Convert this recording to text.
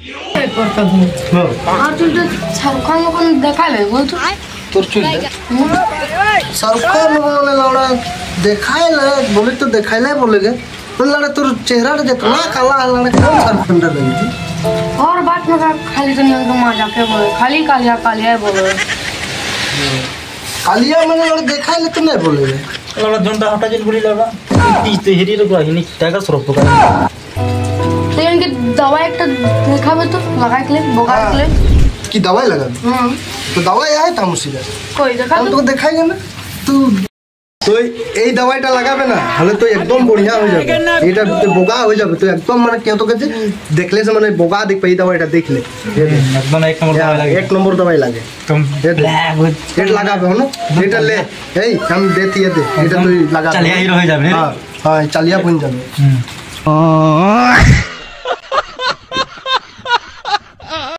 करता हूँ हाँ तू तो शाहरुख खान को देखा ले बोल तू तोर चुल शाहरुख खान बोले लौड़ा देखाए ले बोले तो देखाए ले बोलेगे तो लड़ा तोर चेहरा जितना काला है लड़ा कौन शाहरुख खान लगी थी और बात में खाली तो नहीं मार जाके बोले खाली कालिया कालिया बोले कालिया मैंने लड़ा देखाए ले तो नहीं बोलेगे लड़ा जोंटा हटा जिन बुरी लड़ा तीस तो हिरी रो हिनी टाइगर स्रोत का तो इनके दवाई एक तो देखा भी तो लगा के ले बोगा के ले की दवाई लगा तो दवाई आए था मुझसे कोई देखा तो देखाएगा ना तू तो এই দবাইটা লাগাবে না তাহলে তো একদম বড়িয়া হয়ে যাবে এটা বোগা হয়ে যাবে তো একদম মানে কেউ তো কাছে দেখলে সে মানে বোগা দেখবে এই দবাইটা দেখলে একদম এক নম্বর দবাই লাগে এক নম্বর দবাই লাগে तुम ব্ল্যাক এটা লাগাবে না এটা লে এই हम देती है दे এটা তুই লাগা চালিয়া হিরো হয়ে যাবে हां हां চালিয়া বন যাবে